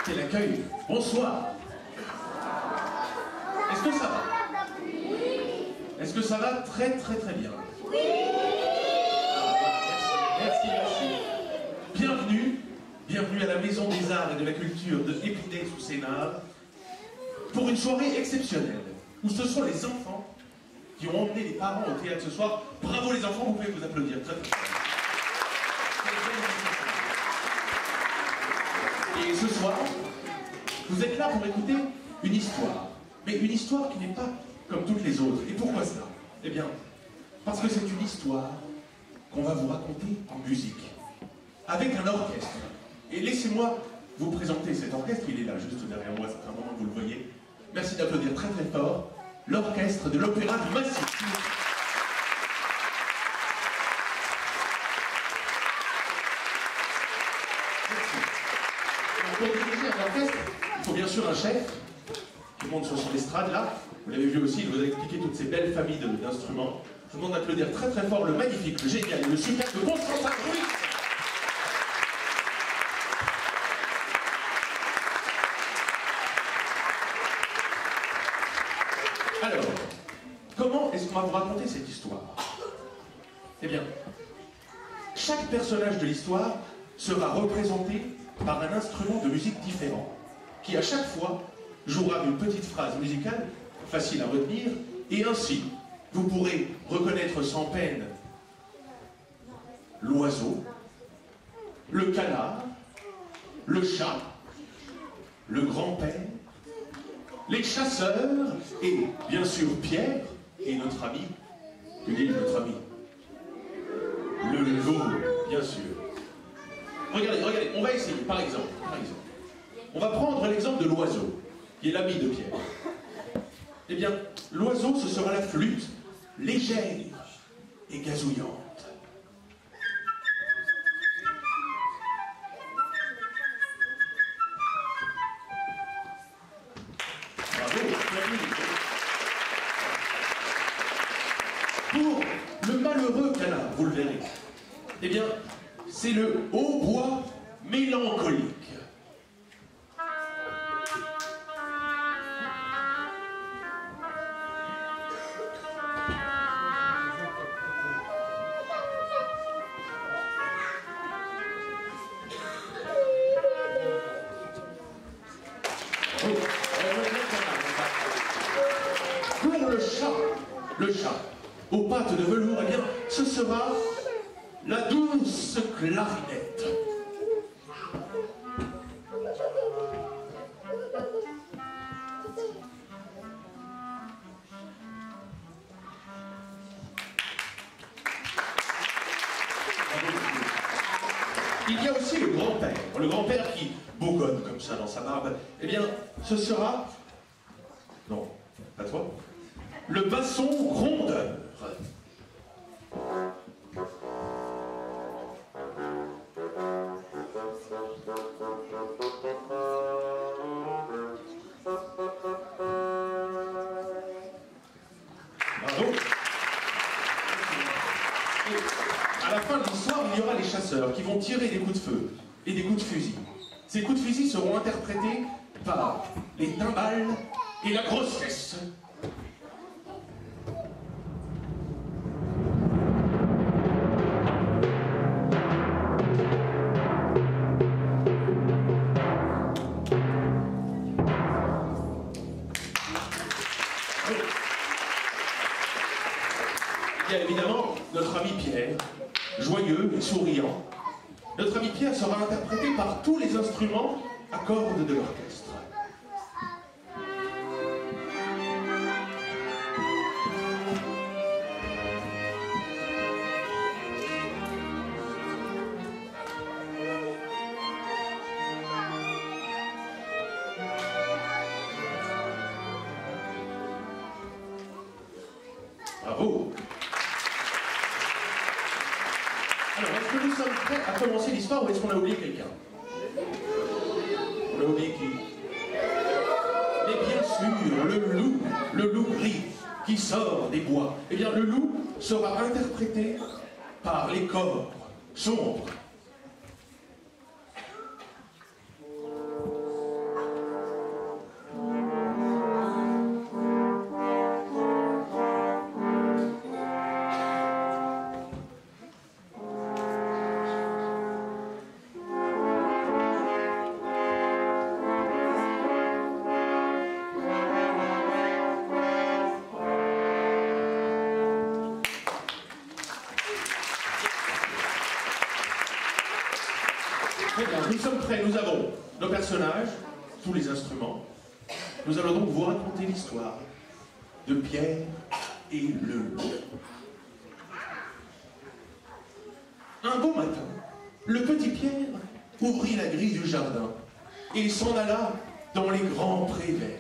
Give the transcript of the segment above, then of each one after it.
Quel accueil! Bonsoir! Est-ce que ça va? Est-ce que ça va très bien? Oui! Merci. Bienvenue à la Maison des Arts et de la Culture de Épinay sous Sénart pour une soirée exceptionnelle où ce sont les enfants qui ont emmené les parents au théâtre ce soir. Bravo les enfants, vous pouvez vous applaudir très fort. Et ce soir, vous êtes là pour écouter une histoire. Mais une histoire qui n'est pas comme toutes les autres. Et pourquoi cela? Eh bien, parce que c'est une histoire qu'on va vous raconter en musique. Avec un orchestre. Et laissez-moi vous présenter cet orchestre. Il est là, juste derrière moi, ça fait un moment que vous le voyez. Merci d'applaudir très fort. L'orchestre de l'Opéra du Massif. Pour diriger un orchestre, il faut bien sûr un chef qui monte sur son estrade là. Vous l'avez vu aussi, il vous a expliqué toutes ces belles familles d'instruments. Je vous demande d'applaudir très fort le magnifique, le génial et le superbe Constantin Ruiz. Alors, comment est-ce qu'on va vous raconter cette histoire? Eh bien, chaque personnage de l'histoire sera représenté par un instrument de musique différent, qui à chaque fois jouera une petite phrase musicale facile à retenir, et ainsi vous pourrez reconnaître sans peine l'oiseau, le canard, le chat, le grand-père, les chasseurs, et bien sûr Pierre, et notre ami, que dit notre ami? Le loup, bien sûr. Regardez, on va essayer, par exemple. On va prendre l'exemple de l'oiseau, qui est l'ami de Pierre. Eh bien, l'oiseau, ce sera la flûte, légère et gazouillante. Bravo, pour le malheureux canard, vous le verrez, eh bien, c'est le hautbois mélancolique. Pour le chat, aux pattes de velours, eh bien, ce sera la douce clarinette. Il y a aussi le grand-père qui bougonne comme ça dans sa barbe. Eh bien, ce sera... Non, pas toi. Le basson grondeur. Bravo. À la fin de l'histoire, il y aura les chasseurs qui vont tirer des coups de feu et des coups de fusil. Ces coups de fusil seront interprétés par les timbales et la grosse caisse. Il y a évidemment notre ami Pierre, joyeux et souriant. Notre ami Pierre sera interprété par tous les instruments à cordes de l'orchestre. Bravo! Alors, est-ce que nous sommes prêts à commencer l'histoire ou est-ce qu'on a oublié quelqu'un? On a oublié qui? Mais bien sûr, le loup gris qui sort des bois. Eh bien, le loup sera interprété par les corps sombres. Nous sommes prêts, nous avons nos personnages, tous les instruments. Nous allons donc vous raconter l'histoire de Pierre et le loup. Un beau matin, le petit Pierre ouvrit la grille du jardin et s'en alla dans les grands prés verts.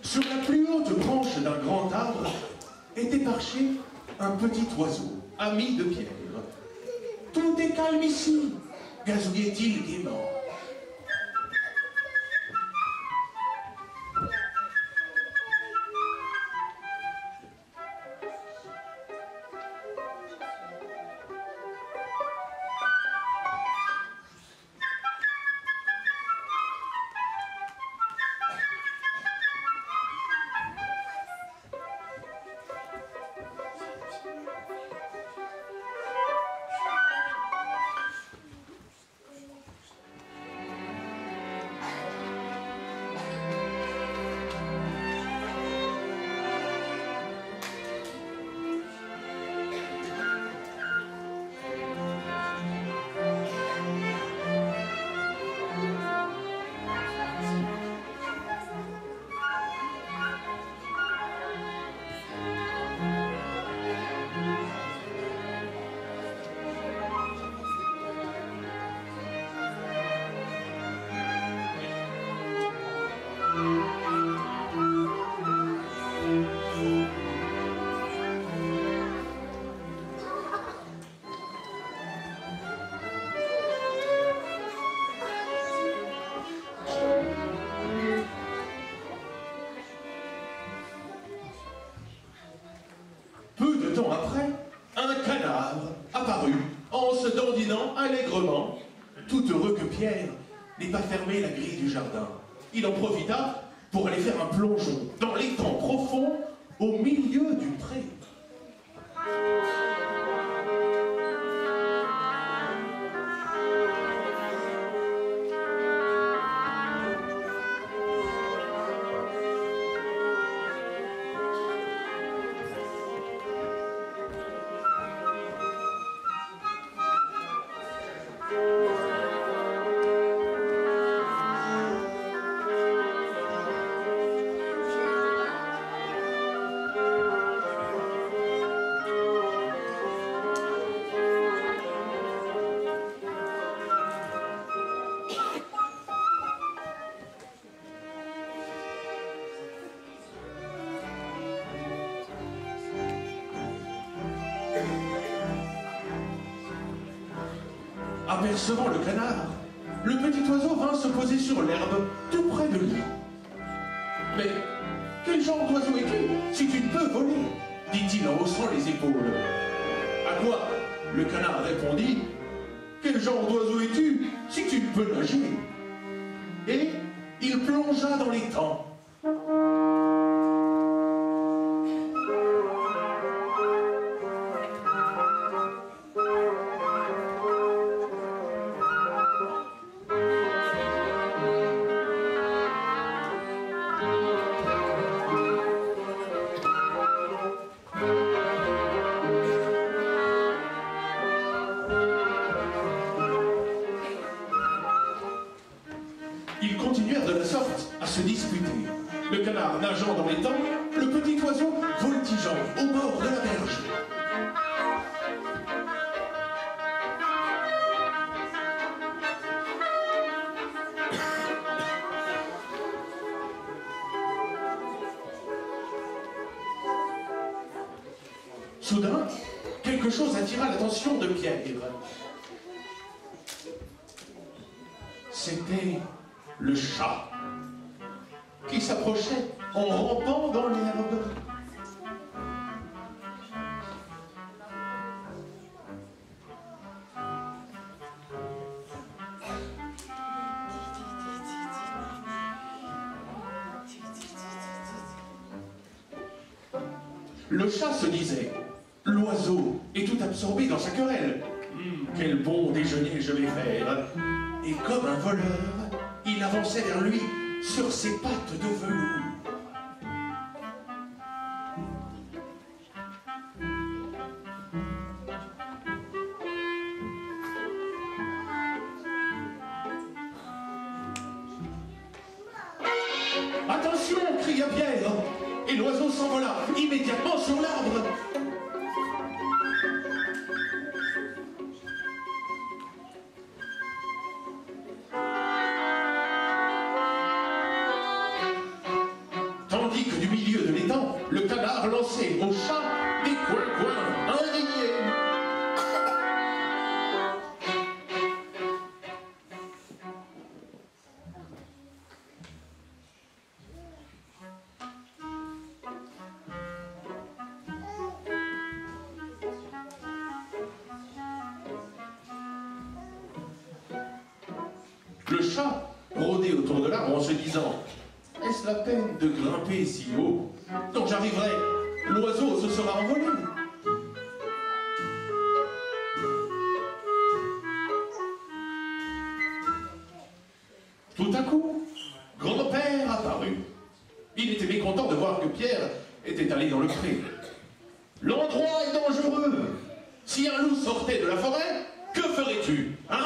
Sur la plus haute branche d'un grand arbre était perché un petit oiseau, ami de Pierre. « Tout est calme ici !» gazouillait-il gaiement. Après, un canard apparut en se dandinant allègrement, tout heureux que Pierre n'ait pas fermé la grille du jardin. Il en profita pour aller faire un plongeon dans l'étang profond au milieu du pré. Apercevant le canard, le petit oiseau vint se poser sur l'herbe tout près de lui. « Mais quel genre d'oiseau es-tu si tu ne peux voler ?» dit-il en haussant les épaules. À quoi le canard répondit « Quel genre d'oiseau es-tu si tu ne peux nager ?» Et il plongea dans l'étang. Ils continuèrent de la sorte à se disputer. Le canard nageant dans l'étang, le petit oiseau voltigeant au bord de la berge. Soudain, quelque chose attira l'attention de Pierre. c'était le chat qui s'approchait en rampant dans l'herbe. Le chat se disait, l'oiseau est tout absorbé dans sa querelle. Quel bon déjeuner je vais faire. Et comme un voleur, il avançait vers lui sur ses pattes de velours. Attention, cria Pierre, et l'oiseau s'envola immédiatement sur l'arbre. Tandis que du milieu de l'étang, le canard lançait au chat des coins-coins indignés. Le chat rôdait autour de l'arbre en se disant « Est-ce la peine de grimper si haut? Quand j'arriverai, l'oiseau se sera envolé. » Tout à coup, grand-père apparut. Il était mécontent de voir que Pierre était allé dans le pré. « L'endroit est dangereux. Si un loup sortait de la forêt, que ferais-tu, hein ?»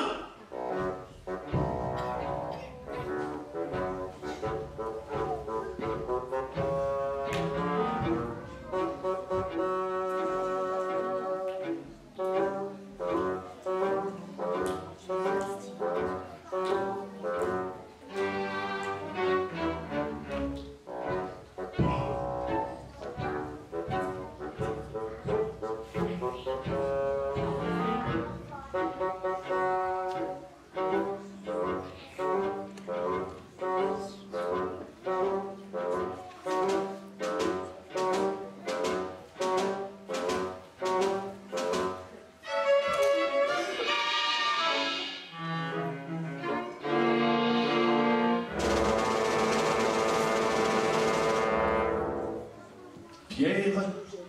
Pierre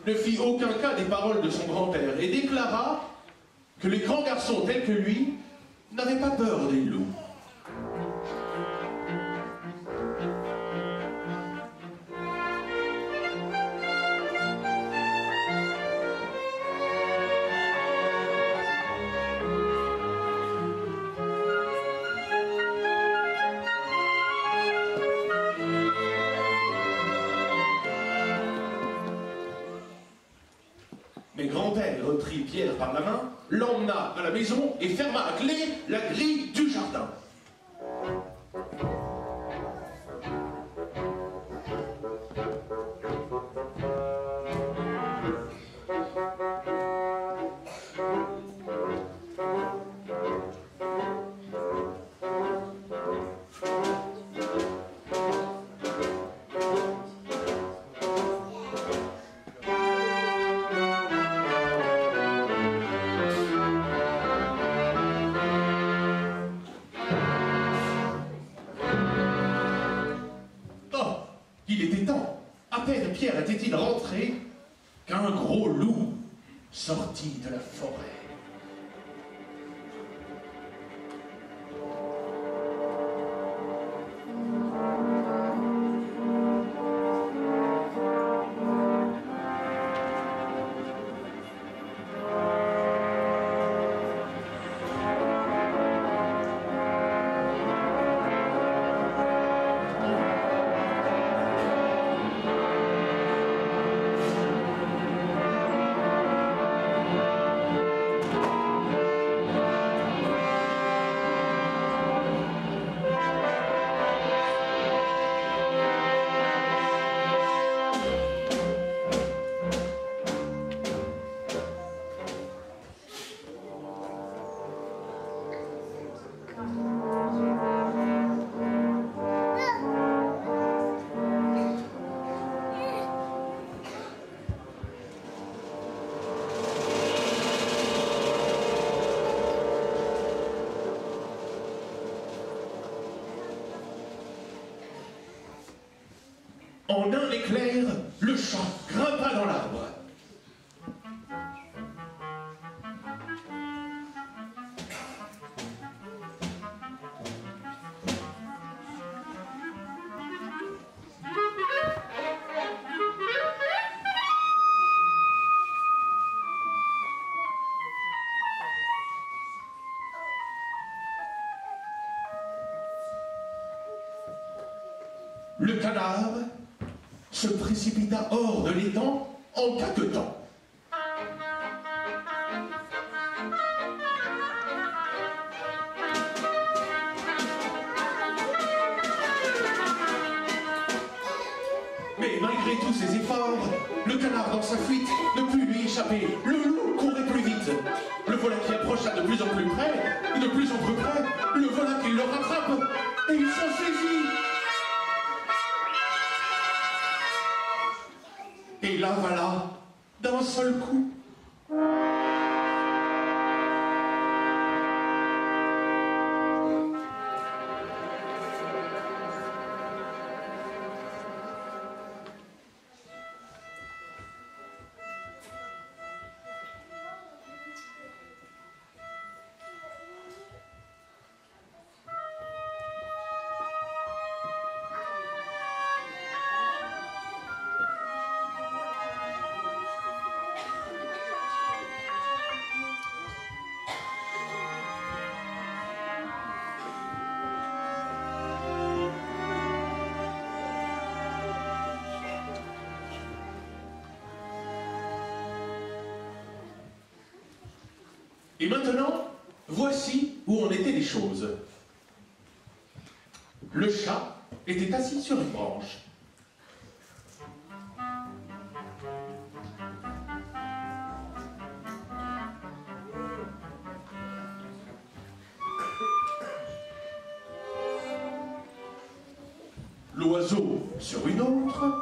ne fit aucun cas des paroles de son grand-père et déclara que les grands garçons tels que lui n'avaient pas peur des loups. Mais grand-père prit Pierre par la main, l'emmena à la maison et ferma à clé la grille du jardin. Il était temps. À peine Pierre était-il rentré qu'un gros loup sortit de la forêt. En un éclair, le chat grimpa dans l'arbre. Le canard se précipita hors de l'étang en caquetant. Mais malgré tous ses efforts, le canard dans sa fuite ne put lui échapper. Le loup courait plus vite. Le voilà qui approcha de plus en plus près, de plus en plus près. Le voilà qui le rattrape et il s'en saisit. Et l'avala d'un seul coup. Et maintenant, voici où en étaient les choses. Le chat était assis sur une branche. L'oiseau sur une autre.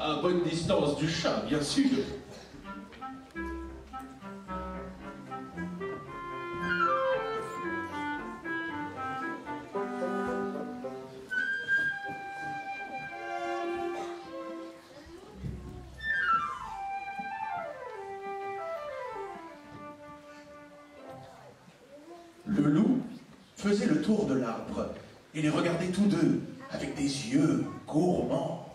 À bonne distance du chat, bien sûr. Le loup faisait le tour de l'arbre et les regardait tous deux avec des yeux gourmands.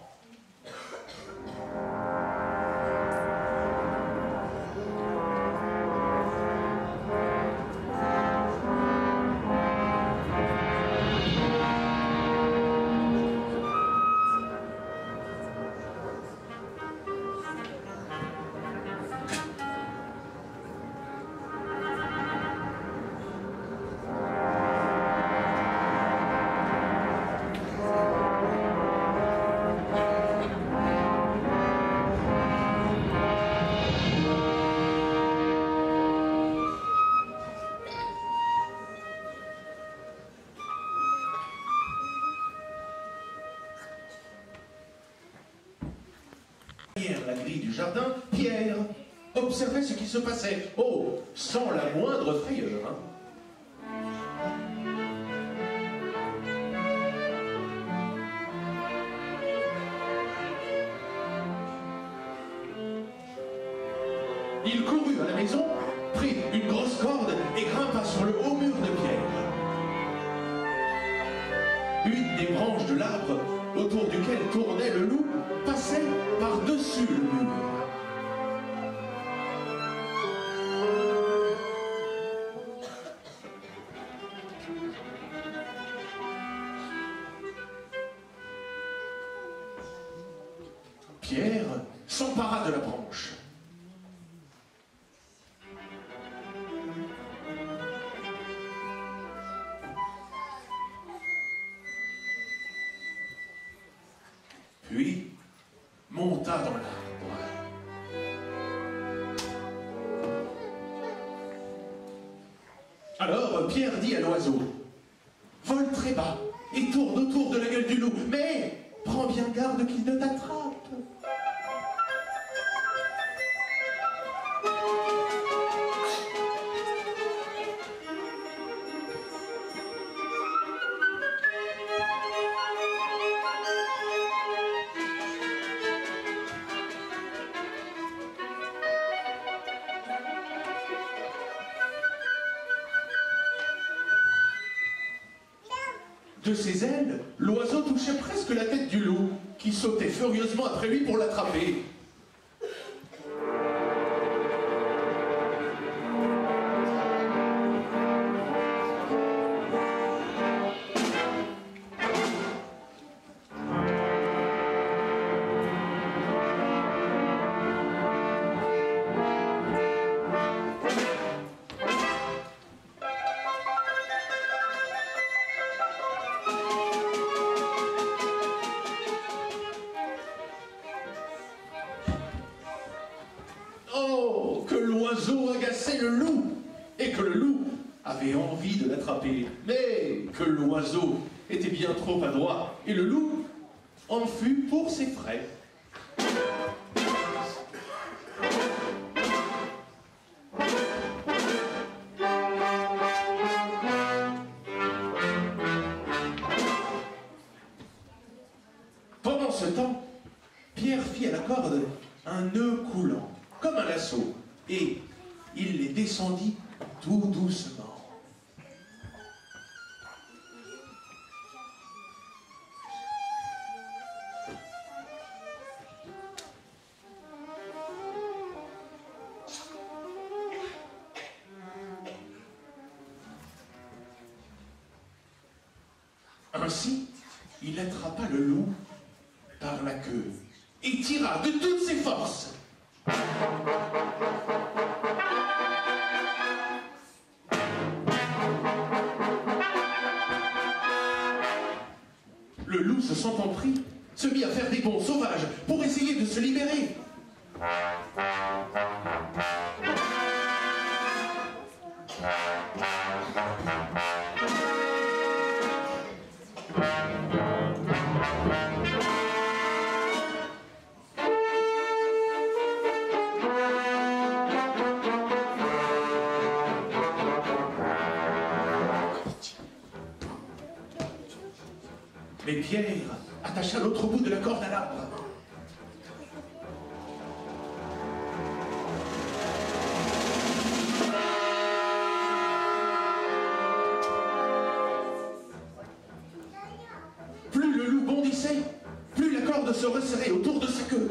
Derrière la grille du jardin, Pierre observait ce qui se passait. Oh, sans la moindre frayeur, hein. Il courut à la maison, prit une grosse corde et grimpa sur le haut mur de pierre. Une des branches de l'arbre autour duquel tournait le loup passait par-dessus le mur. Pierre s'empara de la branche. Puis monta dans l'arbre. Alors Pierre dit à l'oiseau: vole très bas et tourne autour de la gueule du loup, mais prends bien garde qu'il ne t'attrape. De ses ailes, l'oiseau touchait presque la tête du loup, qui sautait furieusement après lui pour l'attraper. Oh, que l'oiseau agaçait le loup, et que le loup avait envie de l'attraper, mais que l'oiseau était bien trop adroit, et le loup en fut pour ses frais. Pendant ce temps, Pierre fit à la corde un nœud coulant, comme un lasso, et il les descendit tout doucement. Ainsi, il attrapa le loup par la queue et tira de toutes ses forces. Le loup, se sentant pris, se mit à faire des bonds sauvages pour essayer de se libérer. Mais Pierre attacha l'autre bout de la corde à l'arbre. Plus le loup bondissait, plus la corde se resserrait autour de sa queue.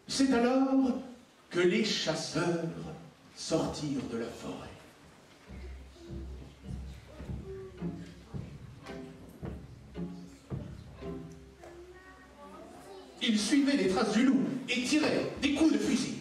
C'est alors que les chasseurs sortirent de la forêt. Ils suivaient les traces du loup et tiraient des coups de fusil.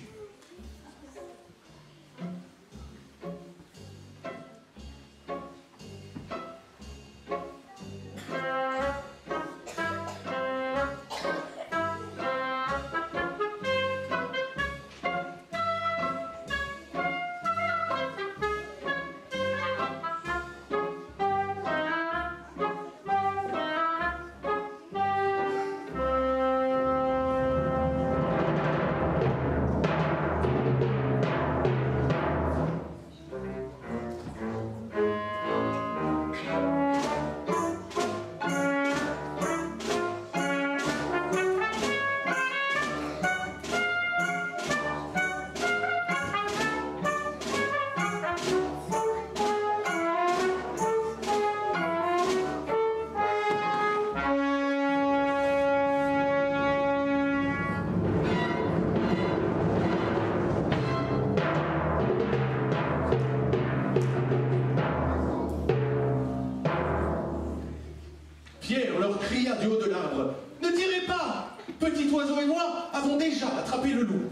Pierre leur cria du haut de l'arbre: « Ne tirez pas! Petit oiseau et moi avons déjà attrapé le loup.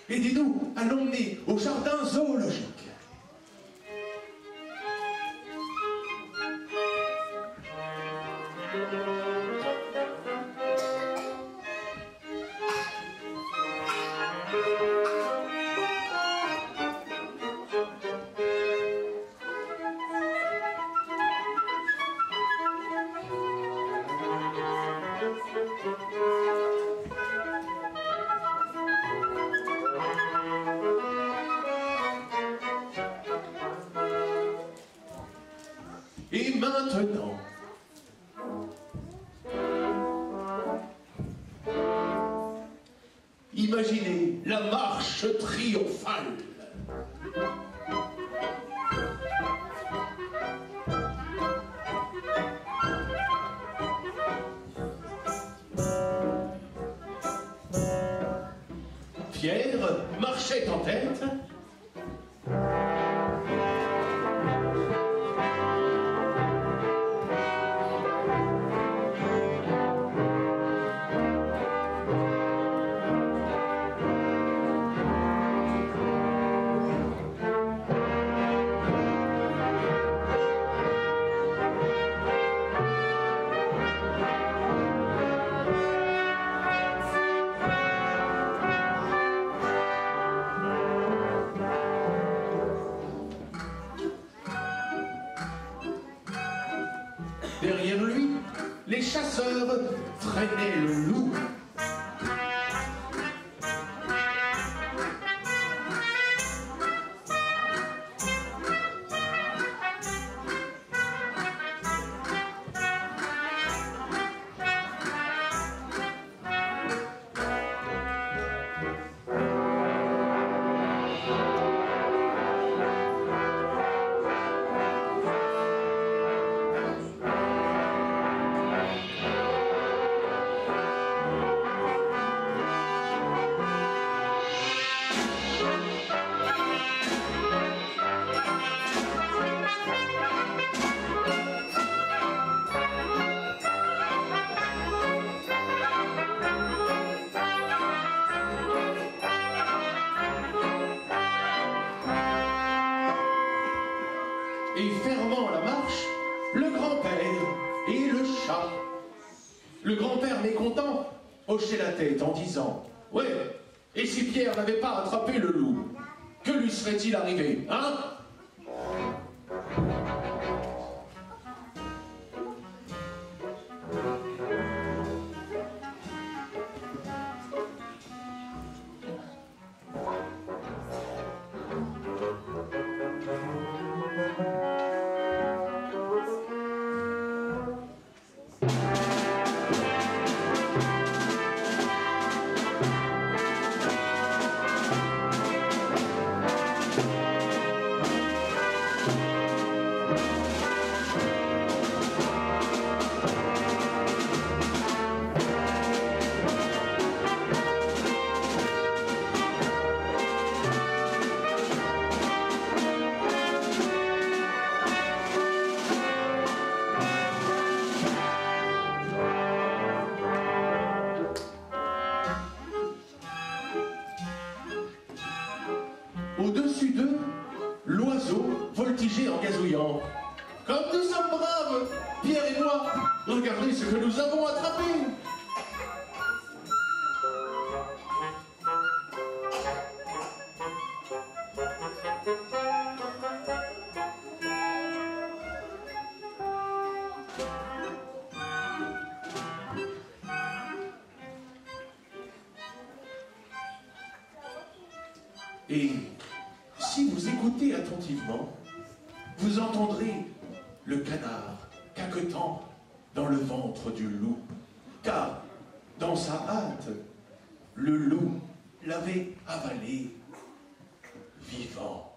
Aidez-nous à l'emmener au jardin zoologique. » Et maintenant, imaginez la marche triomphale. Pierre marchait en tête. Derrière lui, les chasseurs freinaient le loup. Et fermant la marche, le grand-père et le chat. Le grand-père, mécontent, hochait la tête en disant « Ouais, et si Pierre n'avait pas attrapé le loup, que lui serait-il arrivé, hein ?» Au-dessus d'eux, l'oiseau voltigeait en gazouillant. « Comme nous sommes braves, Pierre et moi, regardez ce que nous avons attrapé !» Et si vous écoutez attentivement, vous entendrez le canard caquetant dans le ventre du loup, car dans sa hâte, le loup l'avait avalé vivant.